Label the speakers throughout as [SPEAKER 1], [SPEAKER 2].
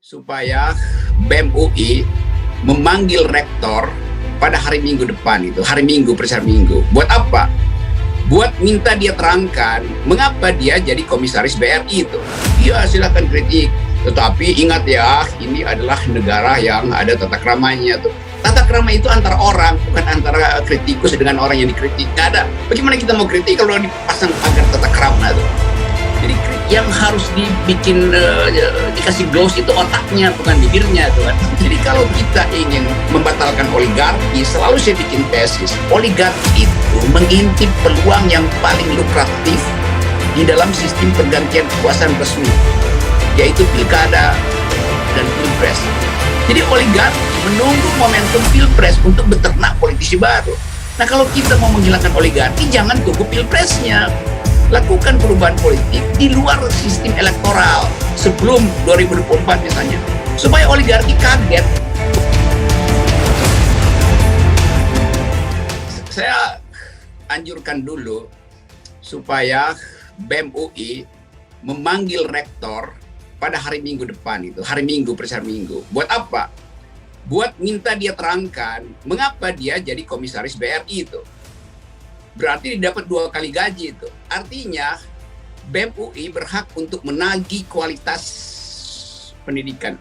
[SPEAKER 1] supaya BEM UI memanggil rektor pada hari Minggu depan itu, hari Minggu, persiapan Minggu. Buat apa? Buat minta dia terangkan mengapa dia jadi komisaris BRI itu. Ya silahkan kritik, tetapi ingat ya, ini adalah negara yang ada tata keramanya tuh. Tata krama itu antara orang, bukan antara kritikus dengan orang yang dikritik. Nggak ada. Bagaimana kita mau kritik kalau dipasang pagar tata krama tuh? Jadi yang harus dibikin dikasih gloss itu otaknya, bukan bibirnya tuh kan. Jadi kalau kita ingin membatalkan oligarki, selalu saya bikin tesis, oligarki itu mengintip peluang yang paling lukratif di dalam sistem pergantian kekuasaan resmi, yaitu pilkada dan pilpres. Jadi oligarki menunggu momentum pilpres untuk beternak politisi baru. Nah kalau kita mau menghilangkan oligarki, jangan tunggu pilpresnya. Lakukan perubahan politik di luar sistem elektoral sebelum 2024 misalnya, supaya oligarki kaget. Saya anjurkan dulu supaya BEM UI memanggil rektor pada hari Minggu depan itu, hari Minggu, persiapan Minggu. Buat apa? Buat minta dia terangkan mengapa dia jadi komisaris BRI itu. Berarti didapat 2 kali gaji itu. Artinya BEM UI berhak untuk menagih kualitas pendidikan.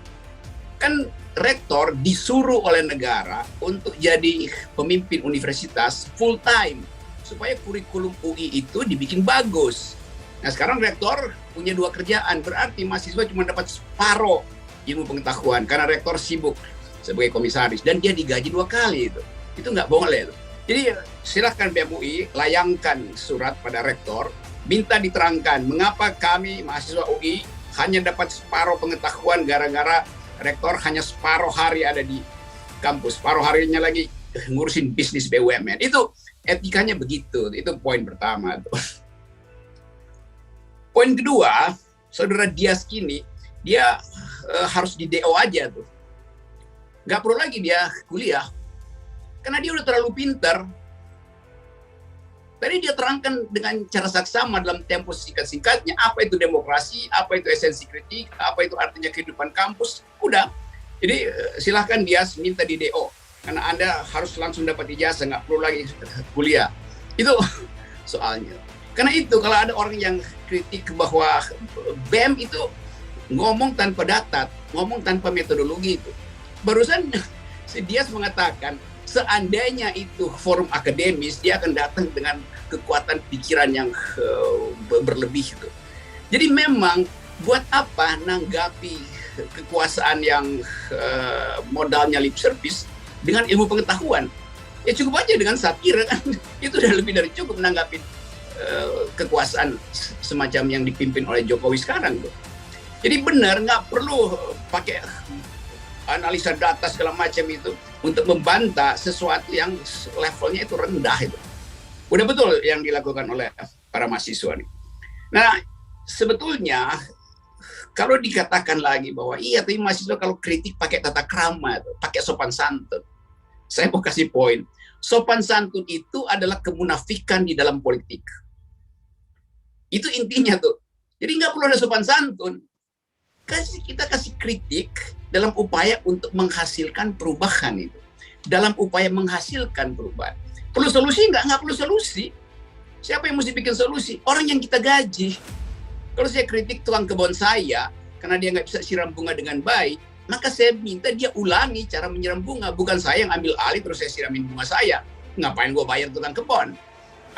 [SPEAKER 1] Kan rektor disuruh oleh negara untuk jadi pemimpin universitas full time supaya kurikulum UI itu dibikin bagus. Nah sekarang rektor punya 2 kerjaan, berarti mahasiswa cuma dapat separuh ilmu pengetahuan karena rektor sibuk sebagai komisaris dan dia digaji 2 kali itu. Itu nggak boleh itu. Jadi silahkan BEM UI layangkan surat pada rektor, minta diterangkan mengapa kami mahasiswa UI hanya dapat separuh pengetahuan gara-gara rektor hanya separuh hari ada di kampus, separuh harinya lagi ngurusin bisnis BUMN. Itu etikanya begitu, itu poin pertama. Poin kedua, saudara Dias Kini, dia harus di DO aja tuh. Nggak perlu lagi dia kuliah. Karena dia udah terlalu pintar. Tadi dia terangkan dengan cara saksama dalam tempo singkat-singkatnya apa itu demokrasi, apa itu esensi kritik, apa itu artinya kehidupan kampus. Udah. Jadi silahkan dia minta di DO. Karena Anda harus langsung dapat ijazah, nggak perlu lagi kuliah. Itu soalnya. Karena itu kalau ada orang yang kritik bahwa BEM itu ngomong tanpa data, ngomong tanpa metodologi itu. Barusan si Dias mengatakan seandainya itu forum akademis, dia akan datang dengan kekuatan pikiran yang berlebih itu. Jadi memang buat apa nanggapi kekuasaan yang modalnya lip service dengan ilmu pengetahuan? Ya cukup aja dengan satir kan, itu udah lebih dari cukup menanggapi kekuasaan semacam yang dipimpin oleh Jokowi sekarang tuh. Jadi benar nggak perlu pakai analisa data segala macam itu untuk membantah sesuatu yang levelnya itu rendah itu. Udah betul yang dilakukan oleh para mahasiswa nih. Nah, sebetulnya kalau dikatakan lagi bahwa iya tapi mahasiswa kalau kritik pakai tata krama, pakai sopan santun. Saya mau kasih poin. Sopan santun itu adalah kemunafikan di dalam politik. Itu intinya tuh. Jadi nggak perlu ada sopan santun. Kita kasih kritik dalam upaya untuk menghasilkan perubahan itu. Dalam upaya menghasilkan perubahan. Perlu solusi nggak perlu solusi. Siapa yang mesti bikin solusi? Orang yang kita gaji. Kalau saya kritik tukang kebun saya, karena dia nggak bisa siram bunga dengan baik, maka saya minta dia ulangi cara menyiram bunga. Bukan saya yang ambil alih terus saya siramin bunga saya. Ngapain gue bayar tukang kebun?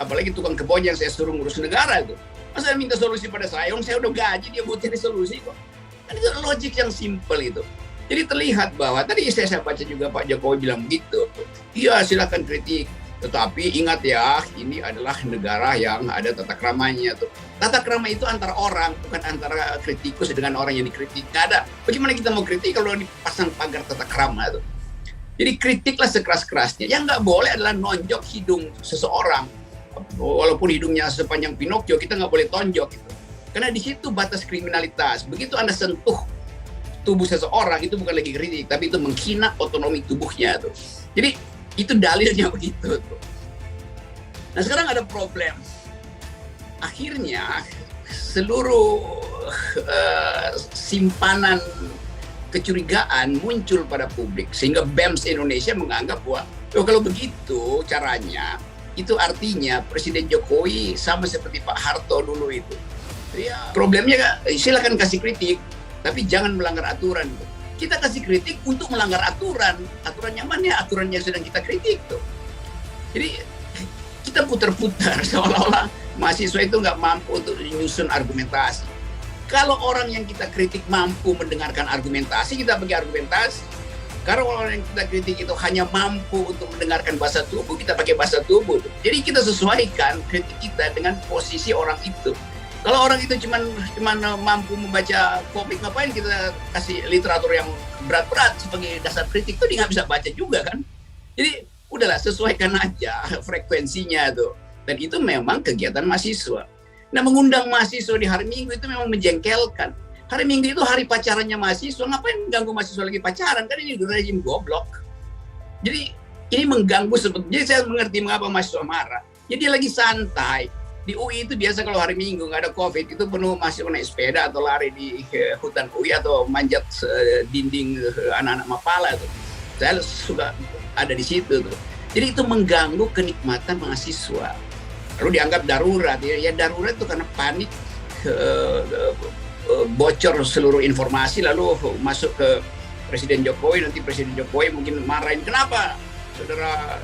[SPEAKER 1] Apalagi tukang kebun yang saya suruh ngurus negara itu. Masa minta solusi pada saya? Saya udah gaji, dia buat cari solusi kok. Kan itu logik yang simpel itu. Jadi terlihat bahwa tadi saya baca juga Pak Jokowi bilang begitu. Iya silakan kritik, tetapi ingat ya ini adalah negara yang ada tata kramanya tuh. Tata krama itu antara orang, bukan antara kritikus dengan orang yang dikritik. Nggak ada. Bagaimana kita mau kritik kalau dipasang pagar tata krama tuh? Jadi kritiklah sekeras-kerasnya. Yang nggak boleh adalah nonjok hidung seseorang. Walaupun hidungnya sepanjang Pinocchio, kita nggak boleh tonjok gitu. Karena di situ batas kriminalitas. Begitu Anda sentuh tubuh seseorang, itu bukan lagi kritik, tapi itu menghina otonomi tubuhnya tuh. Jadi itu dalilnya begitu tuh. Nah sekarang ada problem. Akhirnya seluruh simpanan kecurigaan muncul pada publik sehingga BEMS Indonesia menganggap bahwa kalau begitu caranya itu artinya Presiden Jokowi sama seperti Pak Harto dulu itu. Ya, problemnya silakan kasih kritik, tapi jangan melanggar aturan. Kita kasih kritik untuk melanggar aturan. Aturan yang mana? Aturan yang sedang kita kritik tuh. Jadi kita putar-putar seolah-olah mahasiswa itu nggak mampu untuk menyusun argumentasi. Kalau orang yang kita kritik mampu mendengarkan argumentasi, kita pakai argumentasi. Kalau orang yang kita kritik itu hanya mampu untuk mendengarkan bahasa tubuh, kita pakai bahasa tubuh. Jadi kita sesuaikan kritik kita dengan posisi orang itu. Kalau orang itu cuma mampu membaca komik, ngapain kita kasih literatur yang berat-berat sebagai dasar kritik? Itu dia nggak bisa baca juga kan. Jadi udahlah, sesuaikan aja frekuensinya tuh. Dan itu memang kegiatan mahasiswa. Nah, mengundang mahasiswa di hari Minggu itu memang menjengkelkan. Hari Minggu itu hari pacarannya mahasiswa, ngapain ganggu mahasiswa lagi pacaran? Kan ini rezim goblok. Jadi ini mengganggu sebetulnya. Jadi saya mengerti mengapa mahasiswa marah. Jadi lagi santai. Di UI itu biasa kalau hari Minggu nggak ada COVID, itu penuh mahasiswa naik sepeda atau lari di hutan UI atau manjat dinding anak-anak Mapala tuh. Saya suka ada di situ tuh. Jadi itu mengganggu kenikmatan mahasiswa. Lalu dianggap darurat. Ya darurat itu karena panik, bocor seluruh informasi lalu masuk ke Presiden Jokowi. Nanti Presiden Jokowi mungkin marahin, kenapa saudara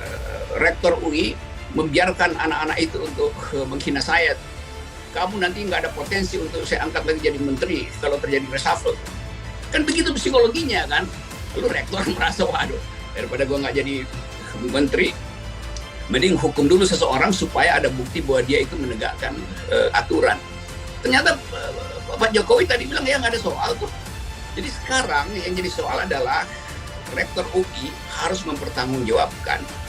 [SPEAKER 1] rektor UI membiarkan anak-anak itu untuk menghina saya. Kamu nanti nggak ada potensi untuk saya angkat lagi jadi menteri kalau terjadi reshuffle. Kan begitu psikologinya kan. Lalu rektor merasa, waduh, daripada gue nggak jadi menteri, mending hukum dulu seseorang supaya ada bukti bahwa dia itu menegakkan aturan. Ternyata Pak Jokowi tadi bilang ya nggak ada soal tuh. Jadi sekarang yang jadi soal adalah rektor UI harus mempertanggungjawabkan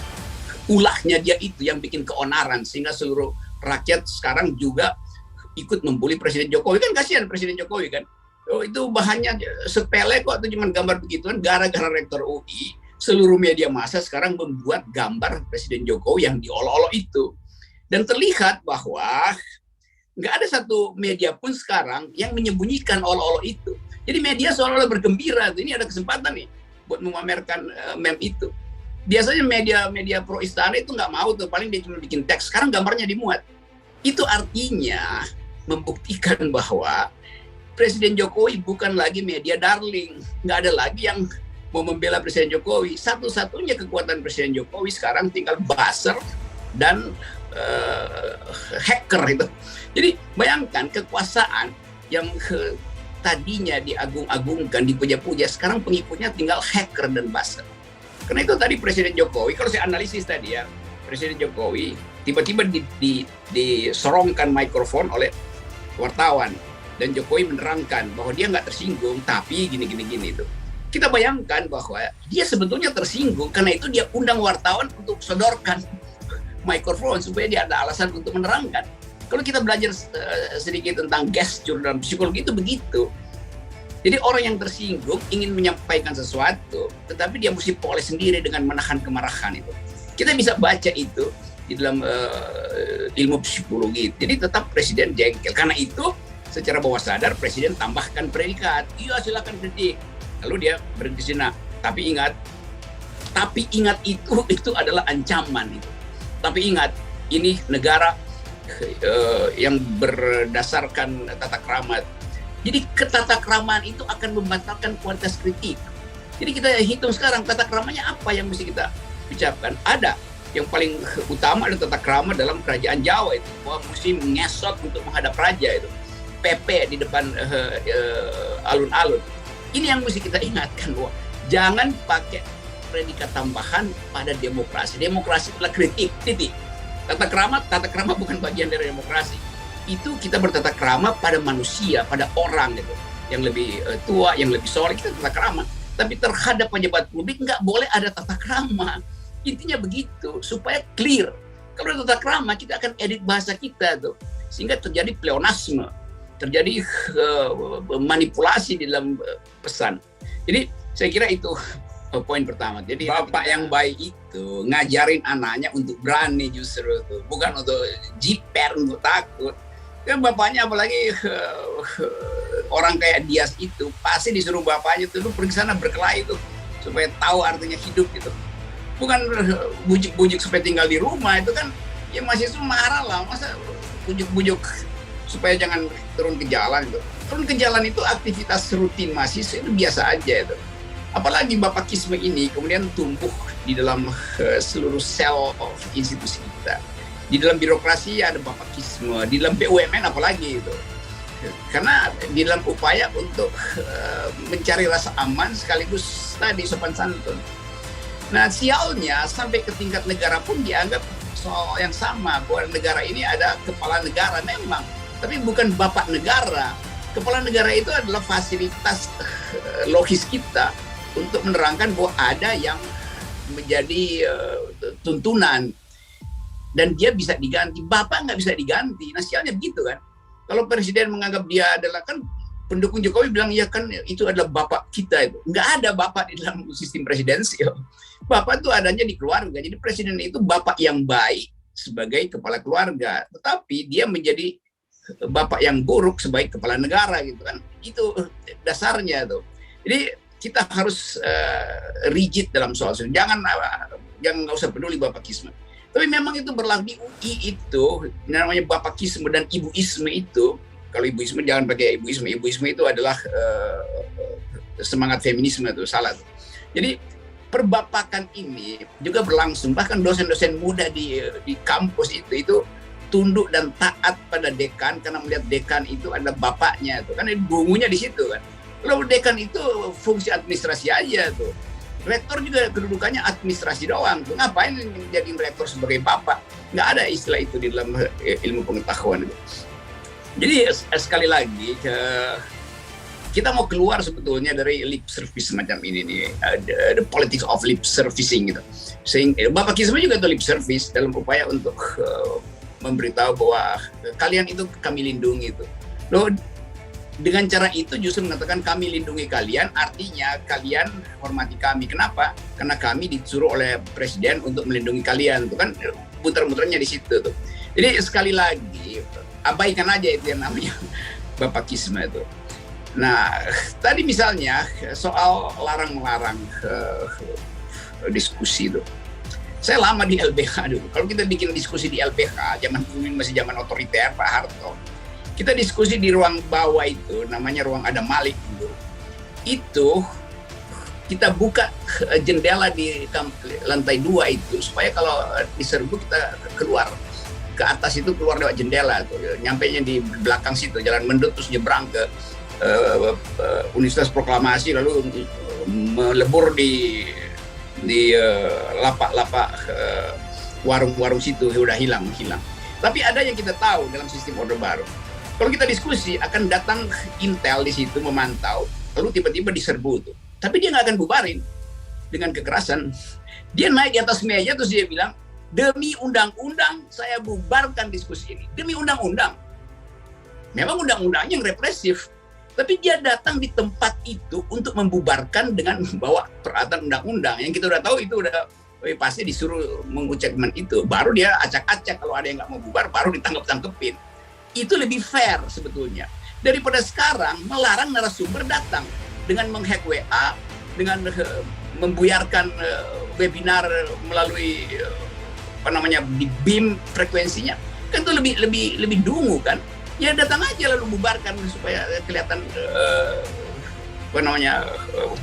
[SPEAKER 1] ulahnya dia itu yang bikin keonaran sehingga seluruh rakyat sekarang juga ikut membuli Presiden Jokowi. Kan kasihan Presiden Jokowi kan. Oh, itu bahannya sepele kok, itu cuma gambar begituan. Gara-gara rektor UI, seluruh media massa sekarang membuat gambar Presiden Jokowi yang diolok-olok itu. Dan terlihat bahwa nggak ada satu media pun sekarang yang menyembunyikan olok-olok itu. Jadi media seolah-olah bergembira. Ini ada kesempatan nih buat memamerkan meme itu. Biasanya media pro istana itu nggak mau tuh, paling dia cuma bikin teks. Sekarang gambarnya dimuat. Itu artinya membuktikan bahwa Presiden Jokowi bukan lagi media darling. Nggak ada lagi yang mau membela Presiden Jokowi. Satu-satunya kekuatan Presiden Jokowi sekarang tinggal buzzer dan hacker itu. Jadi bayangkan kekuasaan yang tadinya diagung-agungkan, dipuja-puja, sekarang pengikutnya tinggal hacker dan buzzer. Karena itu tadi Presiden Jokowi, kalau saya analisis tadi ya, Presiden Jokowi tiba-tiba disorongkan mikrofon oleh wartawan. Dan Jokowi menerangkan bahwa dia nggak tersinggung, tapi gini-gini itu. Kita bayangkan bahwa dia sebetulnya tersinggung, karena itu dia undang wartawan untuk sodorkan mikrofon, supaya dia ada alasan untuk menerangkan. Kalau kita belajar sedikit tentang gesture dalam psikologi itu begitu. Jadi orang yang tersinggung ingin menyampaikan sesuatu, tetapi dia mesti poles sendiri dengan menahan kemarahan itu. Kita bisa baca itu di dalam ilmu psikologi. Jadi tetap Presiden jengkel. Karena itu secara bawah sadar Presiden tambahkan predikat. Iya silakan kritik. Lalu dia berhenti sana. Tapi ingat itu adalah ancaman itu. Tapi ingat, ini negara yang berdasarkan tata krama. Jadi ketatakramaan itu akan membatalkan kualitas kritik. Jadi kita hitung sekarang tata kramanya apa yang mesti kita ucapkan. Ada yang paling utama ada tata krama dalam kerajaan Jawa itu, bahwa mesti mengesot untuk menghadap raja itu. PP di depan alun-alun. Ini yang mesti kita ingatkan, bahwa jangan pakai predikat tambahan pada demokrasi. Demokrasi adalah kritik, titik. Tata krama bukan bagian dari demokrasi. Itu kita bertata krama pada manusia, pada orang gitu, yang lebih tua, yang lebih soleh, kita tata krama. Tapi terhadap pejabat publik nggak boleh ada tata krama. Intinya begitu, supaya clear. Kalau ada tata krama, kita akan edit bahasa kita tuh, sehingga terjadi pleonasme, terjadi manipulasi di dalam pesan. Jadi saya kira itu poin pertama. Jadi bapak yang baik itu ngajarin anaknya untuk berani justru tuh, bukan untuk jiper, untuk takut. Kan bapaknya apalagi orang kayak Dias itu pasti disuruh bapaknya tuh lu pergi sana berkelahi tuh supaya tahu artinya hidup gitu. Bukan bujuk-bujuk supaya tinggal di rumah, itu kan ya masih marah lah, masa bujuk-bujuk supaya jangan turun ke jalan gitu. Turun ke jalan itu aktivitas rutin mahasiswa, itu biasa aja itu. Apalagi bapakisme ini kemudian tumbuh di dalam seluruh sel institusi kita. Di dalam birokrasi ada bapakisme, di dalam BUMN apalagi itu. Karena di dalam upaya untuk mencari rasa aman sekaligus tadi sopan santun. Nah, sialnya sampai ke tingkat negara pun dianggap soal yang sama, bahwa negara ini ada kepala negara memang, tapi bukan bapak negara. Kepala negara itu adalah fasilitas logis kita untuk menerangkan bahwa ada yang menjadi tuntunan dan dia bisa diganti. Bapak nggak bisa diganti. Nah, sialnya begitu kan. Kalau presiden menganggap dia adalah, kan pendukung Jokowi bilang ya kan itu adalah bapak kita itu. Nggak ada bapak di dalam sistem presidensial. Bapak itu adanya di keluarga. Jadi presiden itu bapak yang baik sebagai kepala keluarga, tetapi dia menjadi bapak yang buruk sebagai kepala negara gitu kan. Itu dasarnya tuh. Jadi kita harus rigid dalam soal itu. Jangan nggak usah peduli bapakisme. Tapi memang itu berlaku di UI itu namanya bapakisme dan ibuisme itu. Kalau ibuisme jangan pakai ibuisme. Ibuisme itu adalah semangat feminisme itu salah. Jadi perbapakan ini juga berlangsung, bahkan dosen-dosen muda di kampus itu tunduk dan taat pada dekan karena melihat dekan itu adalah bapaknya itu kan, bungunya di situ kan. Kalau dekan itu fungsi administrasi aja tuh, rektor juga kedudukannya administrasi doang tuh, ngapain jadi rektor sebagai bapak? Nggak ada istilah itu di dalam ilmu pengetahuan itu. Jadi sekali lagi kita mau keluar sebetulnya dari lip service semacam ini nih, the politics of lip servicing gitu. Sehingga bapakisme juga itu lip service dalam upaya untuk memberitahu bahwa kalian itu kami lindungi itu. Loh, dengan cara itu justru mengatakan kami lindungi kalian, artinya kalian hormati kami. Kenapa? Karena kami disuruh oleh presiden untuk melindungi kalian. Itu kan muter-muternya di situ tuh. Jadi sekali lagi abaikan aja itu yang namanya bapakisme itu. Nah, tadi misalnya soal larang-larang diskusi itu. Saya lama di LBH dulu. Kalau kita bikin diskusi di LBH, zaman dulu masih zaman otoriter Pak Harto. Kita diskusi di ruang bawah itu, namanya ruang Adam Malik dulu. Itu kita buka jendela di lantai 2 itu supaya kalau diserbu kita keluar ke atas itu, keluar lewat jendela tuh. Nyampainya di belakang situ, Jalan Mendut, terus nyebrang ke Universitas Proklamasi, lalu melebur di lapak-lapak warung-warung situ, udah hilang. Tapi ada yang kita tahu dalam sistem Orde Baru. Kalau kita diskusi akan datang intel di situ memantau, lalu tiba-tiba diserbu tuh. Tapi dia nggak akan bubarin dengan kekerasan. Dia naik di atas meja terus dia bilang, demi undang-undang saya bubarkan diskusi ini. Demi undang-undang. Memang undang-undangnya yang represif. Tapi dia datang di tempat itu untuk membubarkan dengan membawa peralatan undang-undang. Yang kita udah tahu itu udah pasti disuruh mengucapkan itu. Baru dia acak-acak, kalau ada yang nggak mau bubar, baru ditangkep-tangkepin. Itu lebih fair sebetulnya. Daripada sekarang melarang narasumber datang dengan menghack WA, dengan membuyarkan webinar melalui di BIM frekuensinya. Kan itu lebih dungu kan. Ya datang aja lalu bubarkan supaya kelihatan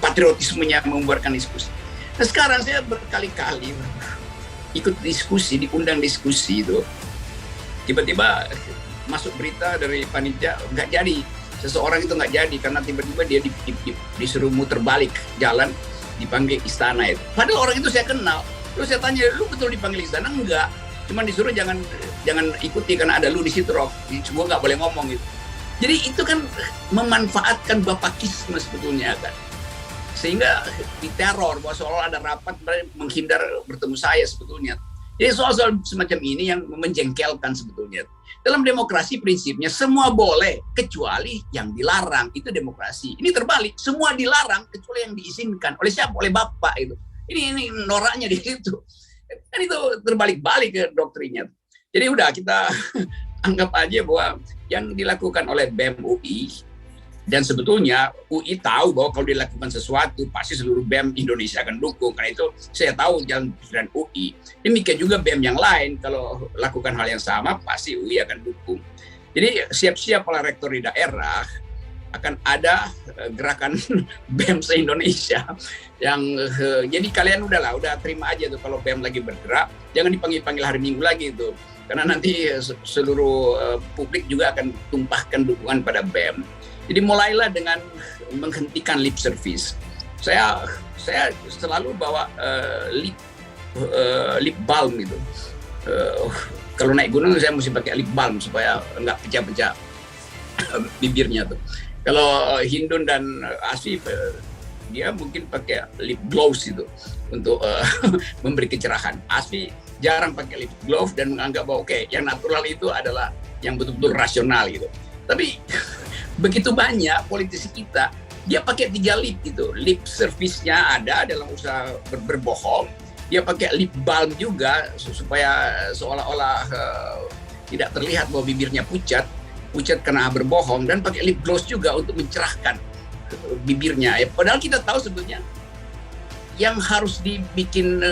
[SPEAKER 1] patriotismenya membubarkan diskusi. Nah, sekarang saya berkali-kali ikut diskusi, diundang diskusi itu, tiba-tiba masuk berita dari panitia nggak jadi, seseorang itu nggak jadi karena tiba-tiba dia disuruh muter balik jalan, dipanggil istana itu. Padahal orang itu saya kenal. Terus saya tanya, lu betul dipanggil istana? Enggak. Cuman disuruh jangan ikuti karena ada lu di situ, Rob. Semua nggak boleh ngomong gitu. Jadi itu kan memanfaatkan bapakisme sebetulnya kan. Sehingga diteror bahwa seolah ada rapat menghindar bertemu saya sebetulnya. Jadi soal-soal semacam ini yang menjengkelkan sebetulnya. Dalam demokrasi prinsipnya semua boleh kecuali yang dilarang, itu demokrasi. Ini terbalik, semua dilarang kecuali yang diizinkan. Oleh siapa? Oleh bapak itu. Ini noraknya di situ. Kan itu terbalik-balik ke doktrinnya. Jadi udah kita anggap aja bahwa yang dilakukan oleh BEM UI, dan sebetulnya UI tahu bahwa kalau dilakukan sesuatu pasti seluruh BEM Indonesia akan dukung. Karena itu saya tahu jalan pikiran UI. Demikian juga BEM yang lain, kalau lakukan hal yang sama pasti UI akan dukung. Jadi siap-siap para rektor di daerah, akan ada gerakan BEM se-Indonesia yang jadi kalian udah terima aja tuh kalau BEM lagi bergerak, jangan dipanggil-panggil hari Minggu lagi itu, karena nanti seluruh publik juga akan tumpahkan dukungan pada BEM. Jadi mulailah dengan menghentikan lip service. Saya selalu bawa lip balm gitu. Kalau naik gunung saya mesti pakai lip balm supaya nggak pecah-pecah bibirnya tuh. Kalau Hindun dan Asif, dia mungkin pakai lip gloss itu untuk memberi kecerahan. Asfi jarang pakai lip gloss dan menganggap bahwa oke, yang natural itu adalah yang betul-betul rasional gitu. Tapi begitu banyak politisi kita, dia pakai 3 lip gitu. Lip service-nya ada dalam usaha berbohong. Dia pakai lip balm juga supaya seolah-olah tidak terlihat bahwa bibirnya pucat karena berbohong, dan pakai lip gloss juga untuk mencerahkan bibirnya. Ya, padahal kita tahu sebetulnya yang harus dibikin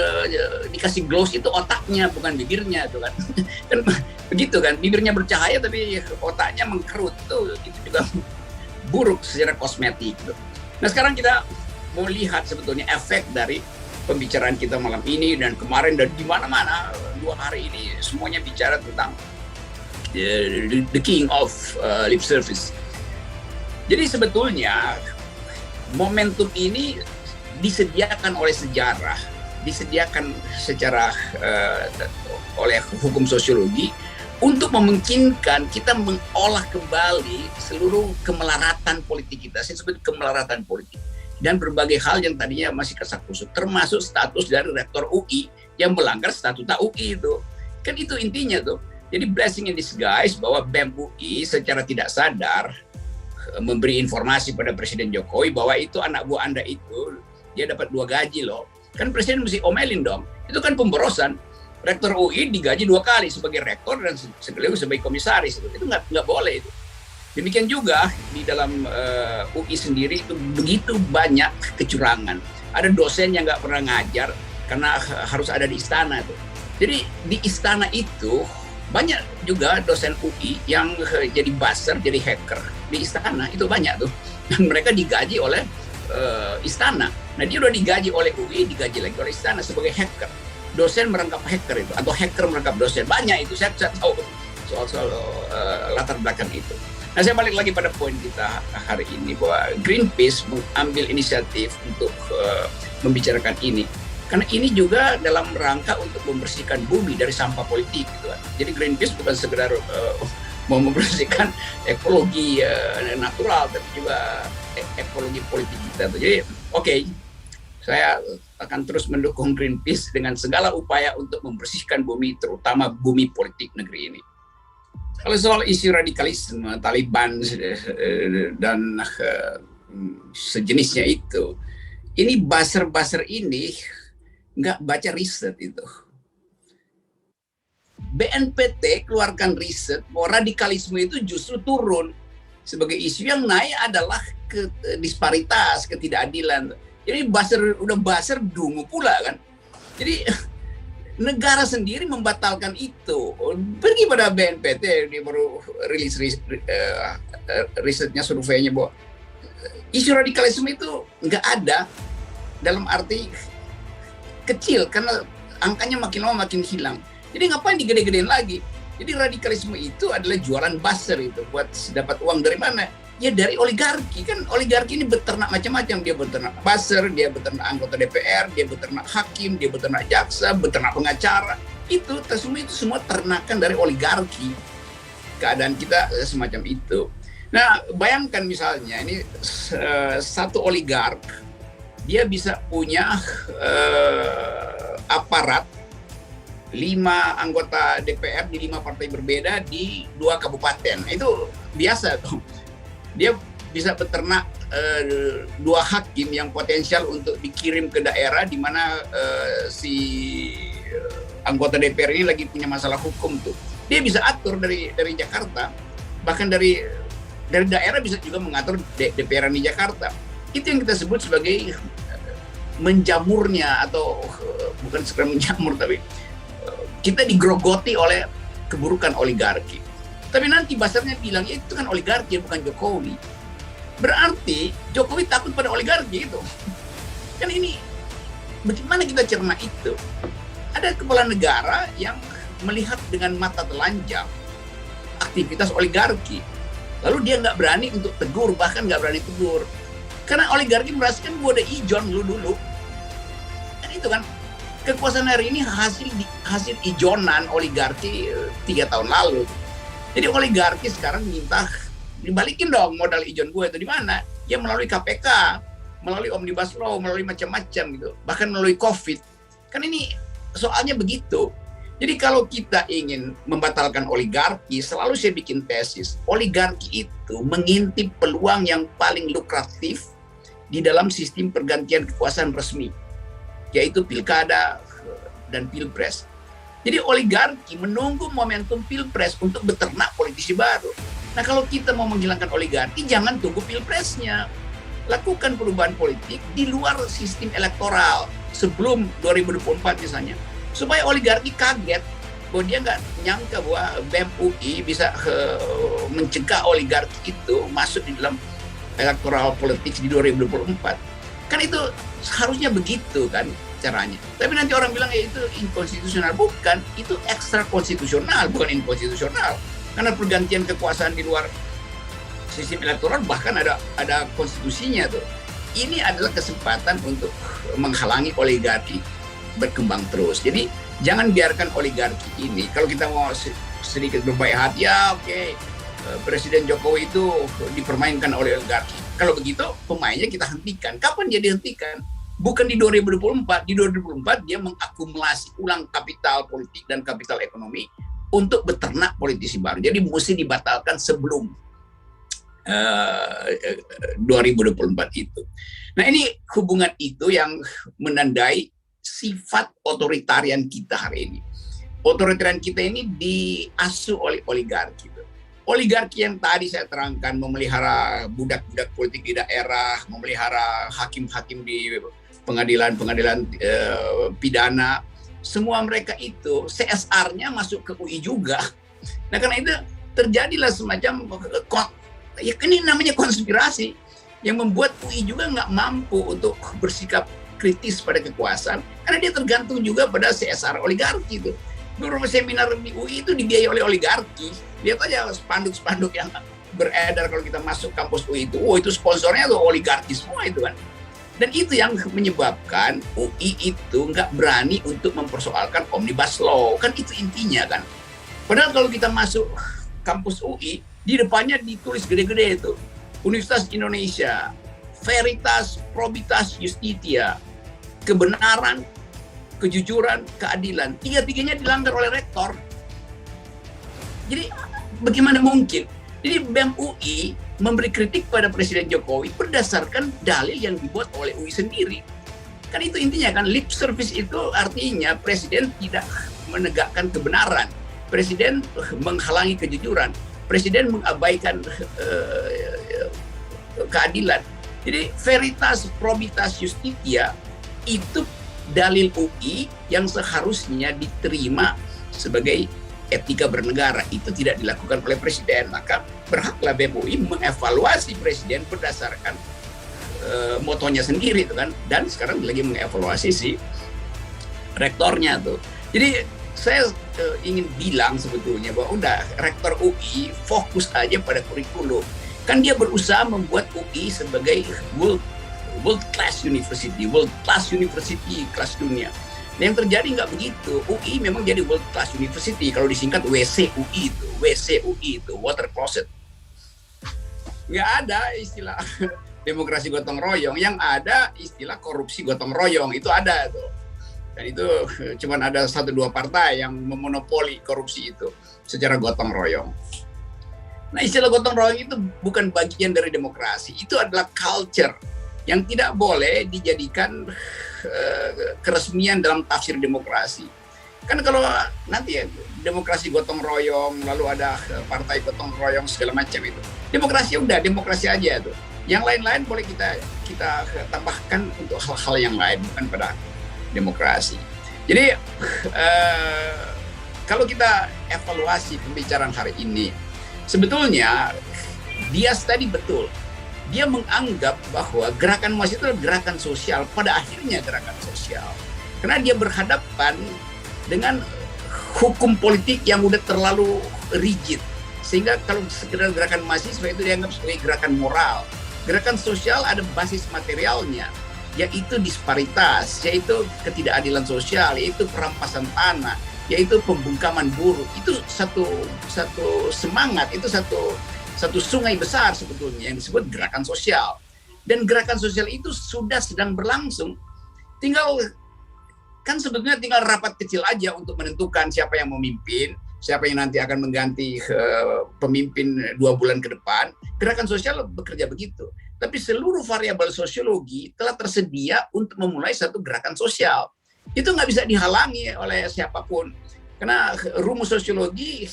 [SPEAKER 1] dikasih gloss itu otaknya, bukan bibirnya, tuh kan. Kan begitu kan, bibirnya bercahaya tapi otaknya mengkerut, tuh itu juga buruk secara kosmetik. Tuh. Nah sekarang kita mau lihat sebetulnya efek dari pembicaraan kita malam ini dan kemarin, dan di mana-mana 2 hari ini semuanya bicara tentang the king of lip service. Jadi sebetulnya momentum ini disediakan oleh sejarah, disediakan secara oleh hukum sosiologi untuk memungkinkan kita mengolah kembali seluruh kemelaratan politik kita. Saya sebut kemelaratan politik. Dan berbagai hal yang tadinya masih kasak-kusuk, termasuk status dari rektor UI yang melanggar statuta UI itu. Kan itu intinya tuh. Jadi blessing in disguise bahwa BEM UI secara tidak sadar memberi informasi pada Presiden Jokowi bahwa itu anak buah Anda itu dia dapat 2 gaji loh. Kan Presiden mesti omelin dong. Itu kan pemborosan. Rektor UI digaji 2 kali sebagai rektor dan sekaligus sebagai komisaris. Itu nggak boleh itu. Demikian juga di dalam UI sendiri itu begitu banyak kecurangan. Ada dosen yang nggak pernah ngajar karena harus ada di istana tuh. Jadi di istana itu banyak juga dosen UI yang jadi buzzer, jadi hacker di istana, itu banyak tuh. Dan mereka digaji oleh istana. Nah dia udah digaji oleh UI, digaji lagi oleh istana sebagai hacker. Dosen merangkap hacker itu, atau hacker merangkap dosen. Banyak itu, saya tahu soal latar belakang itu. Nah saya balik lagi pada poin kita hari ini, bahwa Greenpeace mengambil inisiatif untuk membicarakan ini. Karena ini juga dalam rangka untuk membersihkan bumi dari sampah politik gitu kan. Jadi Greenpeace bukan sekedar mau membersihkan ekologi natural, tapi juga ekologi politik kita. Jadi oke, saya akan terus mendukung Greenpeace dengan segala upaya untuk membersihkan bumi, terutama bumi politik negeri ini. Kalau soal isu radikalisme, Taliban dan sejenisnya itu, ini buzzer-buzzer ini nggak baca riset itu. BNPT keluarkan riset bahwa radikalisme itu justru turun. Sebagai isu yang naik adalah disparitas, ketidakadilan. Jadi udah buzzer dungu pula kan. Jadi negara sendiri membatalkan itu. Pergi pada BNPT, dia baru rilis risetnya, surveinya bahwa isu radikalisme itu nggak ada, dalam arti kecil karena angkanya makin lama makin hilang. Jadi ngapain digede-gedein lagi? Jadi radikalisme itu adalah jualan buzzer itu, buat dapat uang dari mana? Ya dari oligarki. Kan oligarki ini beternak macam-macam. Dia beternak buzzer, dia beternak anggota DPR, dia beternak hakim, dia beternak jaksa, beternak pengacara. Itu semua ternakan dari oligarki. Keadaan kita semacam itu. Nah bayangkan misalnya ini satu oligark, dia bisa punya aparat 5 anggota DPR di 5 partai berbeda di 2 kabupaten. Itu biasa tuh. Dia bisa beternak 2 hakim yang potensial untuk dikirim ke daerah di mana si anggota DPR ini lagi punya masalah hukum tuh. Dia bisa atur dari Jakarta, bahkan dari daerah bisa juga mengatur DPR di Jakarta. Itu yang kita sebut sebagai menjamurnya, atau bukan sekedar menjamur, tapi kita digrogoti oleh keburukan oligarki. Tapi nanti basarnya bilang, ya itu kan oligarki, bukan Jokowi. Berarti Jokowi takut pada oligarki itu. Kan ini, bagaimana kita cerna itu? Ada kepala negara yang melihat dengan mata telanjang aktivitas oligarki. Lalu dia nggak berani untuk tegur, bahkan nggak berani tegur. Karena oligarki merasa kan gue ada ijon dulu. Kan itu kan, kekuasaan hari ini hasil ijonan oligarki 3 tahun lalu. Jadi oligarki sekarang minta dibalikin dong modal ijon gue itu di mana? Ya melalui KPK, melalui Omnibus Law, melalui macam-macam gitu. Bahkan melalui COVID. Kan ini soalnya begitu. Jadi kalau kita ingin membatalkan oligarki, selalu saya bikin tesis. Oligarki itu mengintip peluang yang paling lukratif di dalam sistem pergantian kekuasaan resmi, yaitu pilkada dan pilpres. Jadi oligarki menunggu momentum pilpres untuk beternak politisi baru. Nah, kalau kita mau menghilangkan oligarki, jangan tunggu pilpresnya. Lakukan perubahan politik di luar sistem elektoral sebelum 2024 misalnya. Supaya oligarki kaget bahwa dia nggak nyangka bahwa BEM UI bisa mencegah oligarki itu masuk di dalam elektoral politik di 2024. Kan itu harusnya begitu kan caranya. Tapi nanti orang bilang ya itu inkonstitusional. Bukan, itu ekstra konstitusional, bukan inkonstitusional. Karena pergantian kekuasaan di luar sistem elektoral bahkan ada konstitusinya tuh. Ini adalah kesempatan untuk menghalangi oligarki berkembang terus. Jadi jangan biarkan oligarki ini. Kalau kita mau sedikit berbaik hati, ya oke, Presiden Jokowi itu dipermainkan oleh oligarki. Kalau begitu pemainnya kita hentikan. Kapan dia dihentikan? Bukan di 2024. Di 2024 dia mengakumulasi ulang kapital politik dan kapital ekonomi untuk beternak politisi baru. Jadi mesti dibatalkan sebelum 2024 itu. Nah, ini hubungan itu yang menandai sifat otoritarian kita hari ini. Otoritarian kita ini diasuh oleh oligarki. Oligarki yang tadi saya terangkan memelihara budak-budak politik di daerah, memelihara hakim-hakim di pengadilan pidana, semua mereka itu CSR-nya masuk ke UI juga. Nah, karena itu terjadilah semacam, ya ini namanya konspirasi yang membuat UI juga nggak mampu untuk bersikap kritis pada kekuasaan, karena dia tergantung juga pada CSR oligarki itu. Beberapa seminar di UI itu dibiayai oleh oligarki. Lihat aja spanduk-spanduk yang beredar kalau kita masuk kampus UI itu, itu sponsornya tuh oligarki semua itu kan. Dan itu yang menyebabkan UI itu nggak berani untuk mempersoalkan Omnibus Law, kan itu intinya kan. Padahal kalau kita masuk kampus UI, di depannya ditulis gede-gede itu, Universitas Indonesia, Veritas, Probitas, Justitia, kebenaran, kejujuran, keadilan. Tiga-tiganya dilanggar oleh rektor. Jadi bagaimana mungkin? Jadi BEM UI memberi kritik pada Presiden Jokowi berdasarkan dalil yang dibuat oleh UI sendiri. Kan itu intinya kan, lip service itu artinya Presiden tidak menegakkan kebenaran. Presiden menghalangi kejujuran. Presiden mengabaikan keadilan. Jadi Veritas, Probitas, Justitia itu dalil UI yang seharusnya diterima sebagai etika bernegara. Itu tidak dilakukan oleh Presiden. Maka berhaklah BEM UI mengevaluasi Presiden berdasarkan motonya sendiri itu kan. Dan sekarang lagi mengevaluasi si rektornya tuh. Jadi saya ingin bilang sebetulnya bahwa udah rektor UI fokus aja pada kurikulum. Kan dia berusaha membuat UI sebagai world class university kelas dunia. Nah, yang terjadi nggak begitu. UI memang jadi world class university, kalau disingkat WCUI itu water closet. Nggak ada istilah demokrasi gotong royong, yang ada istilah korupsi gotong royong, itu ada tuh. Dan itu cuma ada 1-2 partai yang memonopoli korupsi itu secara gotong royong. Nah, istilah gotong royong itu bukan bagian dari demokrasi. Itu adalah culture yang tidak boleh dijadikan keresmian dalam tafsir demokrasi. Kan kalau nanti demokrasi gotong royong, lalu ada partai gotong royong segala macam itu. Demokrasi udah, demokrasi aja tuh. Yang lain-lain boleh kita tambahkan untuk hal-hal yang lain, bukan pada demokrasi. Jadi kalau kita evaluasi pembicaraan hari ini, sebetulnya Dias tadi betul. Dia menganggap bahwa gerakan mahasiswa itu adalah gerakan sosial, pada akhirnya gerakan sosial. Karena dia berhadapan dengan hukum politik yang udah terlalu rigid. Sehingga kalau sekedar gerakan mahasiswa itu dianggap sebagai gerakan moral. Gerakan sosial ada basis materialnya, yaitu disparitas, yaitu ketidakadilan sosial, yaitu perampasan tanah, yaitu pembungkaman buruh. Itu satu semangat, itu satu sungai besar sebetulnya yang disebut gerakan sosial. Dan gerakan sosial itu sudah sedang berlangsung. Sebetulnya tinggal rapat kecil aja untuk menentukan siapa yang memimpin, siapa yang nanti akan mengganti pemimpin 2 bulan ke depan. Gerakan sosial bekerja begitu. Tapi seluruh variabel sosiologi telah tersedia untuk memulai satu gerakan sosial. Itu nggak bisa dihalangi oleh siapapun. Karena rumus sosiologi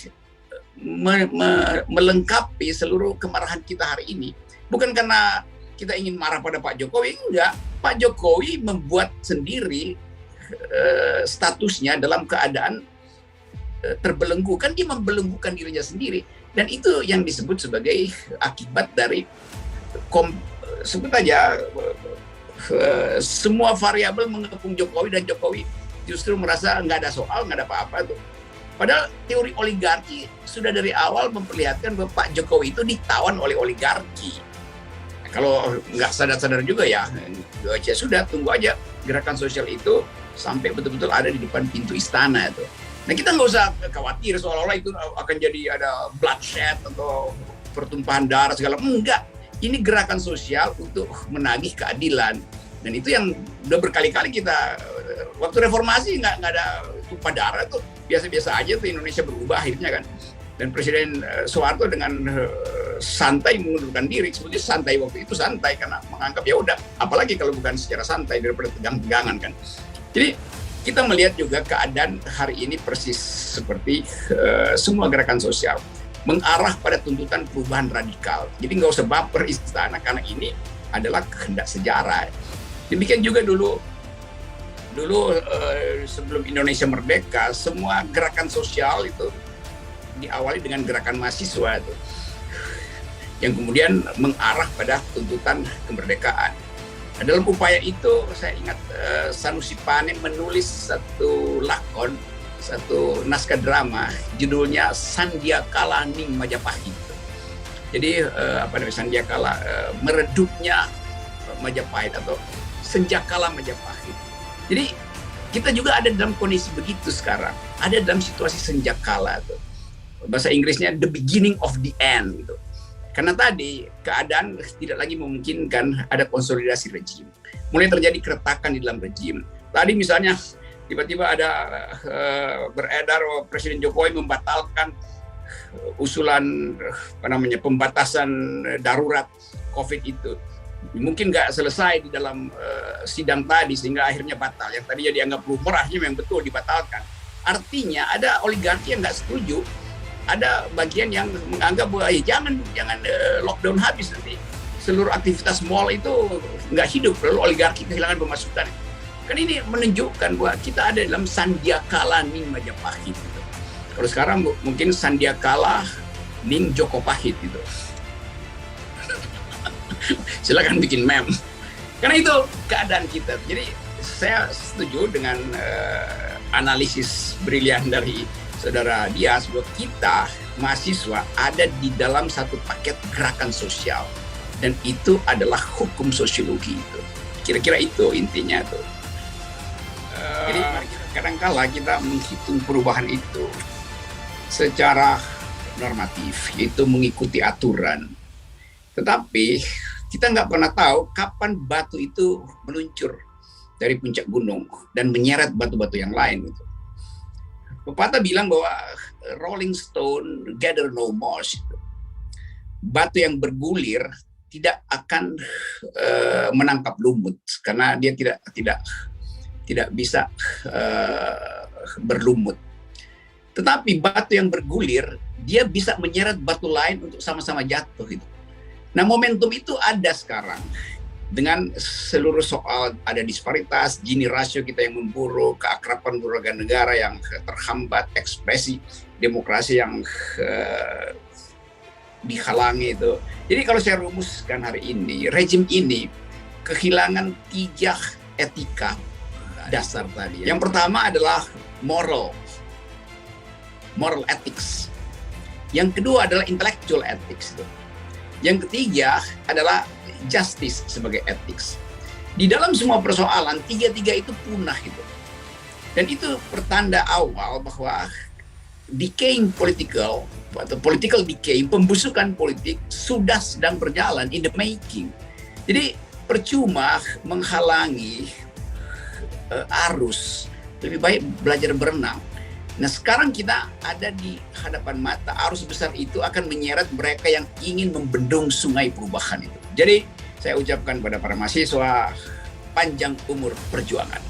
[SPEAKER 1] melengkapi seluruh kemarahan kita hari ini. Bukan karena kita ingin marah pada Pak Jokowi, enggak. Pak Jokowi membuat sendiri statusnya dalam keadaan terbelenggu. Kan dia membelenggukan dirinya sendiri. Dan itu yang disebut sebagai akibat dari sebut aja semua variabel mengepung Jokowi, dan Jokowi justru merasa nggak ada soal, nggak ada apa-apa tuh. Padahal teori oligarki sudah dari awal memperlihatkan bahwa Pak Jokowi itu ditawan oleh oligarki. Kalau nggak sadar-sadar juga ya sudah, tunggu aja gerakan sosial itu sampai betul-betul ada di depan pintu istana itu. Nah, kita nggak usah khawatir seolah-olah itu akan jadi ada bloodshed atau pertumpahan darah segala. Enggak. Ini gerakan sosial untuk menagih keadilan. Dan itu yang udah berkali-kali kita, waktu reformasi nggak ada tumpah darah tuh, biasa-biasa aja tuh Indonesia berubah akhirnya kan. Dan Presiden Soeharto dengan santai mengundurkan diri. Sebetulnya santai waktu itu, santai karena menganggap ya udah, apalagi kalau bukan secara santai daripada tegang-tegangan kan. Jadi kita melihat juga keadaan hari ini persis seperti semua gerakan sosial, mengarah pada tuntutan perubahan radikal. Jadi nggak usah baper istana, karena ini adalah kehendak sejarah. Demikian juga dulu sebelum Indonesia merdeka, semua gerakan sosial itu diawali dengan gerakan mahasiswa itu, yang kemudian mengarah pada tuntutan kemerdekaan. Nah, dalam upaya itu saya ingat Sanusi Pane menulis satu lakon, satu naskah drama, judulnya Sandiakala Ning Majapahit. Jadi Sandiakala, meredupnya Majapahit atau senjakala Majapahit. Jadi kita juga ada dalam kondisi begitu sekarang, ada dalam situasi senjakala tuh. Bahasa Inggrisnya the beginning of the end gitu. Karena tadi keadaan tidak lagi memungkinkan ada konsolidasi rejim. Mulai terjadi keretakan di dalam rejim. Tadi misalnya tiba-tiba ada beredar Presiden Jokowi membatalkan usulan pembatasan darurat COVID itu. Mungkin nggak selesai di dalam sidang tadi sehingga akhirnya batal. Yang tadinya dianggap rumor akhirnya memang betul dibatalkan. Artinya ada oligarki yang nggak setuju. Ada bagian yang menganggap bahwa jangan lockdown habis, nanti seluruh aktivitas mall itu nggak hidup, lalu oligarki kehilangan pemasukan. Kan ini menunjukkan bahwa kita ada dalam Sandiakala Ning Majapahit gitu. Kalau sekarang mungkin Sandiakala Ning Jokopahit gitu. Silakan bikin meme. Karena itu keadaan kita. Jadi saya setuju dengan analisis brilian dari Saudara Dias, bahwa kita mahasiswa ada di dalam satu paket gerakan sosial, dan itu adalah hukum sosiologi itu. Kira-kira itu intinya tuh. Jadi kadang-kala kita menghitung perubahan itu secara normatif, yaitu mengikuti aturan. Tetapi kita nggak pernah tahu kapan batu itu meluncur dari puncak gunung dan menyeret batu-batu yang lain gitu. Pepatah bilang bahwa rolling stone gather no moss. Batu yang bergulir tidak akan menangkap lumut karena dia tidak bisa berlumut. Tetapi batu yang bergulir, dia bisa menyeret batu lain untuk sama-sama jatuh gitu. Nah, momentum itu ada sekarang. Dengan seluruh soal ada disparitas, Gini rasio kita yang memburuk, keakraban warga negara yang terhambat, ekspresi demokrasi yang dihalangi itu. Jadi kalau saya rumuskan hari ini, rejim ini kehilangan 3 etika dasar tadi. Yang pertama adalah moral ethics. Yang kedua adalah intellectual ethics. Yang ketiga adalah justice sebagai ethics. Di dalam semua persoalan, 3-3 itu punah itu. Dan itu pertanda awal bahwa decaying political decay, pembusukan politik sudah sedang berjalan in the making. Jadi percuma menghalangi arus, lebih baik belajar berenang. Nah, sekarang kita ada di hadapan mata, arus besar itu akan menyeret mereka yang ingin membendung sungai perubahan itu. Jadi, saya ucapkan pada para mahasiswa, panjang umur perjuangan.